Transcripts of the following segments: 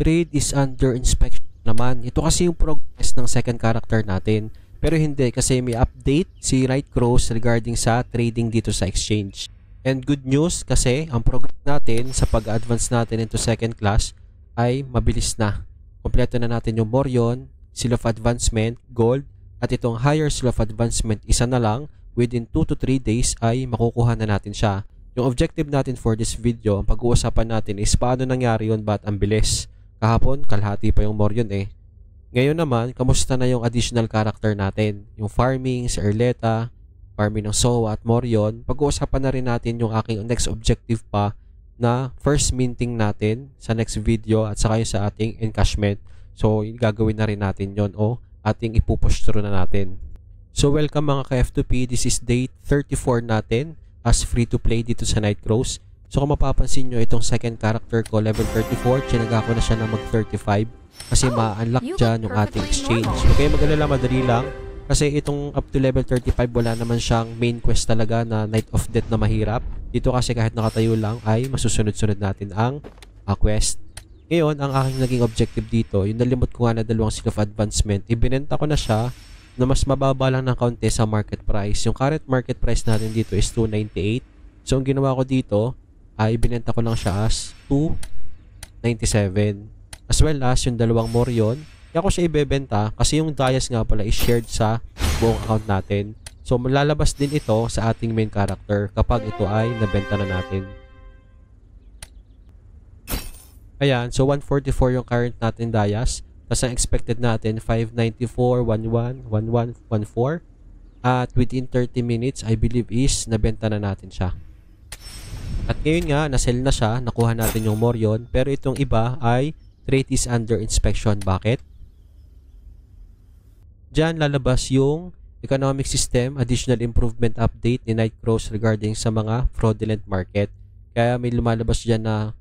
Trade is under inspection naman. Ito kasi yung progress ng second character natin. Pero hindi kasi may update si Nightcrows regarding sa trading dito sa exchange. And good news kasi ang progress natin sa pag-advance natin into second class ay mabilis na. Kompleto na natin yung Morion, Seal of Advancement, Gold, at itong higher Seal of Advancement isa na lang. Within 2 to 3 days ay makukuha na natin siya. Yung objective natin for this video, ang pag-uusapan natin is paano nangyari yun, ba't ang bilis. Kahapon, kalahati pa yung Morion eh. Ngayon naman, kamusta na yung additional character natin? Yung farming, si Erleta, farming ng Sowa at Morion. Pag-uusapan na rin natin yung aking next objective pa na first minting natin sa next video at saka yung sa ating encashment. So, gagawin na rin natin yon o ating ipupush through na natin. So, welcome mga ka-F2P. This is day 34 natin as free to play dito sa Nightcrows. So kung mapapansin nyo, itong second character ko, level 34, chinaga ko na siya na mag 35 kasi ma-unlock dyan yung ating exchange. Okay, mag-alala, madali lang kasi itong up to level 35 wala naman siyang main quest talaga na Night of Death na mahirap. Dito kasi kahit nakatayo lang ay masusunod-sunod natin ang quest. Ngayon, ang aking naging objective dito, yung nalimot ko nga na dalawang Seal of Advancement, ibinenta ko na siya na mas mababa lang ng kaunti sa market price. Yung current market price natin dito is 298. So ang ginawa ko dito ay binenta ko lang siya as 297. As well as yung dalawang Morion. Kaya ko siya ibebenta kasi yung Dayas nga pala is shared sa buong account natin. So malalabas din ito sa ating main character kapag ito ay nabenta na natin. Ayan, so 144 yung current natin Dayas. Tapos ang expected natin 594, 11, 1114. At within 30 minutes I believe is nabenta na natin siya. At ngayon nga, na-sell na siya, nakuha natin yung Morion, pero itong iba ay trade is under inspection. Bakit? Diyan lalabas yung economic system additional improvement update ni Nightcrows regarding sa mga fraudulent market. Kaya may lumalabas dyan na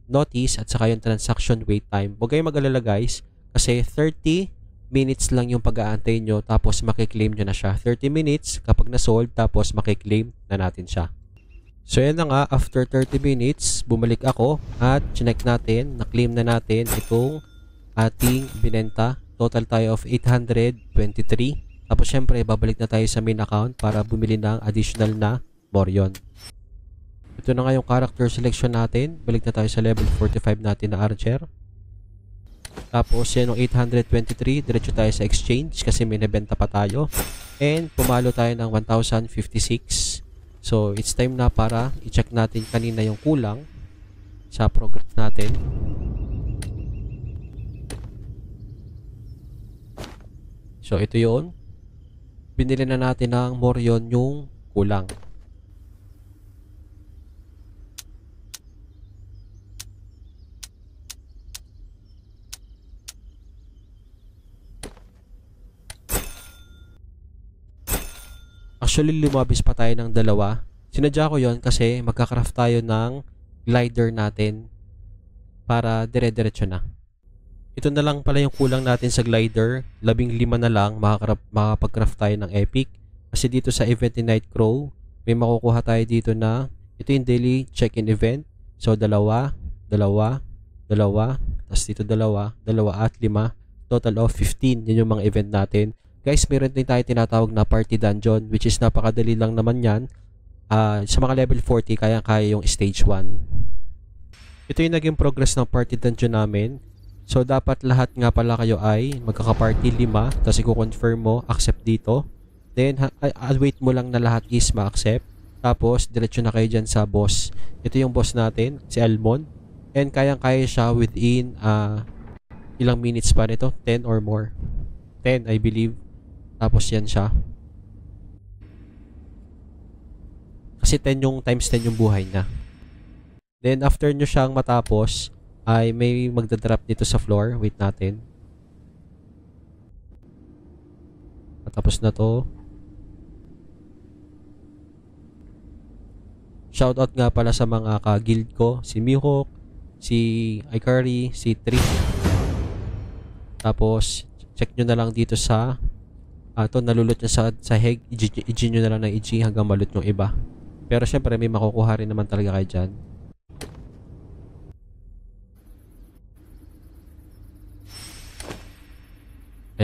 notice at saka yung transaction wait time. Huwag kayong mag-alala guys, kasi 30 minutes lang yung pag-aantay nyo tapos makiklaim nyo na siya. 30 minutes kapag na-sold tapos makiklaim na natin siya. So yan na nga, after 30 minutes, bumalik ako at chinek natin, na-claim na natin itong ating binenta. Total tayo of 823. Tapos syempre, babalik na tayo sa main account para bumili ng additional na Morion. Ito na nga yung character selection natin. Balik na tayo sa level 45 natin na Archer. Tapos yan yung 823, diretso tayo sa exchange kasi may nabenta pa tayo. And pumalo tayo ng 1056. So, it's time na para i-check natin kanina yung kulang sa progress natin. So, ito yun. Binili na natin ng Morion yung kulang. Actually, lumabis pa tayo ng dalawa. Sinadya ko yon kasi magkakraft tayo ng glider natin para dire-diretso na. Ito na lang pala yung kulang natin sa glider. 15 na lang makakapag-craft tayo ng epic. Kasi dito sa event ni Nightcrow, may makukuha tayo dito na ito yung daily check-in event. So, dalawa, tapos dito dalawa at 5. Total of 15. Yun yung mga event natin. Guys, meron din tayo tinatawag na party dungeon which is napakadali lang naman yan. Sa mga level 40, kaya-kaya yung stage 1. Ito yung naging progress ng party dungeon namin. So, dapat lahat nga pala kayo ay magkaka-party 5. Tapos i-confirm mo, accept dito. Then, wait mo lang na lahat is ma-accept. Tapos, diretso na kayo dyan sa boss. Ito yung boss natin, si Almond. And kayang-kaya siya within ilang minutes pa nito? 10 or more. 10, I believe. Tapos yan siya. Kasi 10 yung times 10 yung buhay niya. Then after nyo siyang matapos, ay may magdadrop dito sa floor. Wait natin. Matapos na to. Shoutout nga pala sa mga ka-guild ko. Si Mihawk, si Ikari, si Trick. Tapos check nyo na lang dito sa ito, nalulot nyo sa heg, i-G nyo na lang ng i-G hanggang malot yung iba. Pero syempre may makukuha rin naman talaga kayo dyan.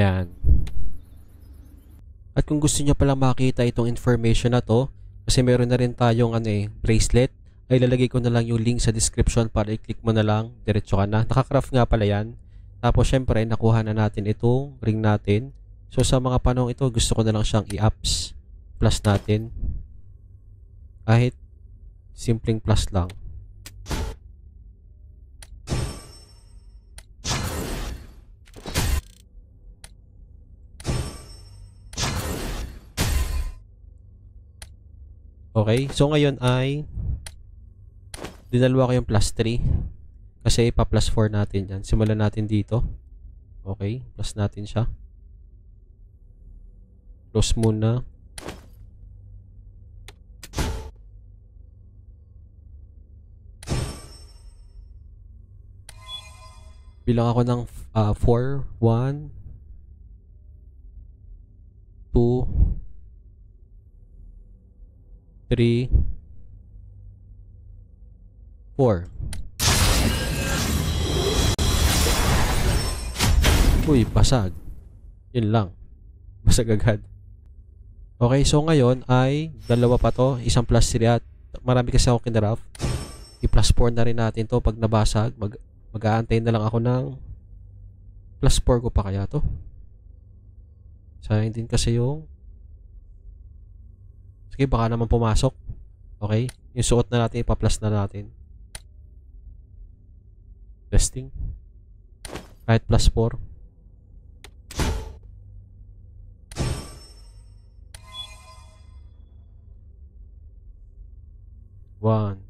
Ayan. At kung gusto nyo palang makita itong information na to, kasi meron na rin tayong bracelet, ay lalagay ko na lang yung link sa description para i-click mo na lang, diretso ka na. Nakakraft nga pala yan. Tapos syempre, nakuha na natin itong ring natin. So sa mga panahon ito, gusto ko na lang siyang i-apps plus natin. Kahit simpleng plus lang. Okay, so ngayon ay dinalwa ko yung plus 3 kasi ipa plus 4 natin yan. Simulan natin dito. Okay, plus natin siya. Close muna. Bilang ako ng 4, 1, 2, 3, 4. Uy, basag. Yun lang. Basag agad. Okay, so ngayon ay dalawa pa to. Isang plus 3 at marami kasi ako kinraft. I-plus 4 na rin natin to pag nabasag. Mag-aantay na lang ako ng plus 4 ko pa kaya to. Sayang din kasi yung sige, baka naman pumasok. Okay? Yung suot na natin, ipa-plus na natin. Testing. Kahit plus 4. One,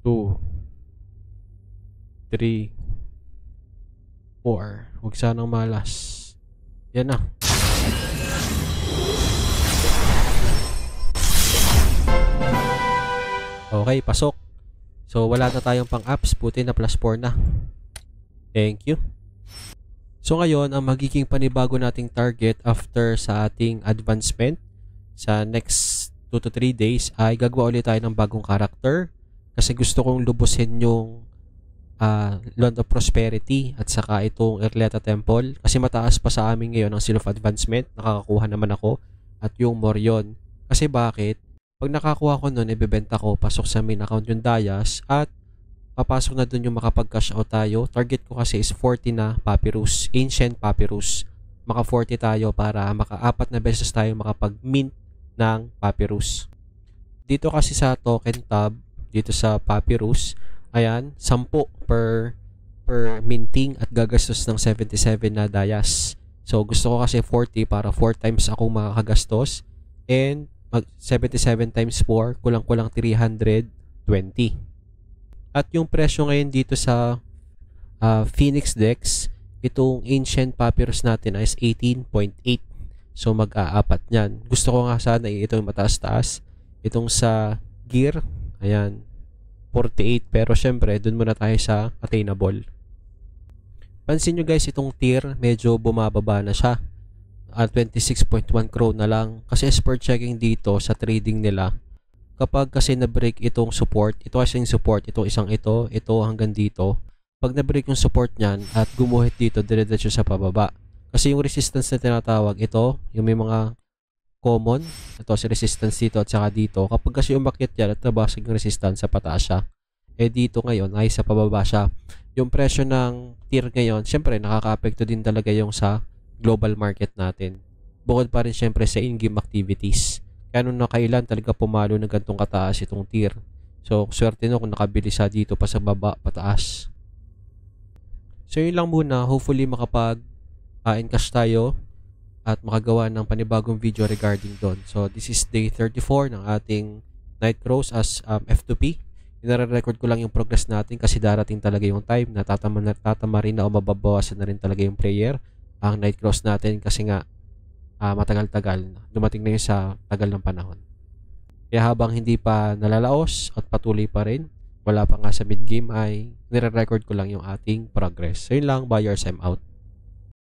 2, 3, 4. Huwag sanang malas. Yan na. Okay, pasok. So, wala na tayong pang-apps. Puti na plus 4 na. Thank you. So, ngayon, ang magiging panibago nating target after sa ating advancement sa next 2 to 3 days ay gagawa ulit tayo ng bagong character kasi gusto kong lubusin yung Land of Prosperity at saka itong Erleta Temple kasi mataas pa sa amin ngayon ang Seal of Advancement. Nakakakuha naman ako at yung Morion. Kasi bakit? Pag nakakuha ko nun, ibebenta ko, pasok sa main account yung Dayas at papasok na dun yung makapag-cash out tayo. Target ko kasi is 40 na Papyrus, Ancient Papyrus. Maka 40 tayo para maka-4 na beses tayo makapag-mint ng Papyrus. Dito kasi sa token tab, dito sa Papyrus, ayan, 10 per minting at gagastos ng 77 na Dayas. So gusto ko kasi 40 para 4 times ako makakagastos and 77 times 4, kulang-kulang 320. At yung presyo ngayon dito sa Phoenix Dex, itong Ancient Papyrus natin is 18.8. So mag-aapat niyan. Gusto ko nga sana ito yung mataas-taas. Itong sa gear, ayan, 48. Pero syempre, dun muna tayo sa attainable. Pansin nyo guys, itong tier, medyo bumababa na siya. 26.1 crore na lang. Kasi as per checking dito sa trading nila, kapag kasi na-break itong support, ito kasi yung support, itong isang ito hanggang dito. Pag na-break yung support niyan at gumuhit dito, dire-diretso sa pababa. Kasi yung resistance na tinatawag, ito, yung may mga common, ito si resistance dito at saka dito. Kapag kasi umakyat yan at nabasag yung resistance, sa pataas siya. Eh dito ngayon ay sa pababa siya. Yung presyo ng tier ngayon, syempre nakaka-apekto din talaga yung sa global market natin. Bukod pa rin syempre sa in-game activities. Kaya nung nakailan talaga pumalo na gantong kataas itong tier. So, swerte no kung nakabili sa dito pa sa baba, pataas. So, yun lang muna. Hopefully makapag-encash tayo at makagawa ng panibagong video regarding doon. So, this is day 34 ng ating Night Cross as F2P. Inare-record ko lang yung progress natin kasi darating talaga yung time na tatama rin na o mababawasan na rin talaga yung player ang Night Cross natin kasi nga matagal-tagal. Dumating na yun sa tagal ng panahon. Kaya habang hindi pa nalalaos at patuloy pa rin, wala pa nga sa mid-game ay nire-record ko lang yung ating progress. So yun lang, buyers, I'm out.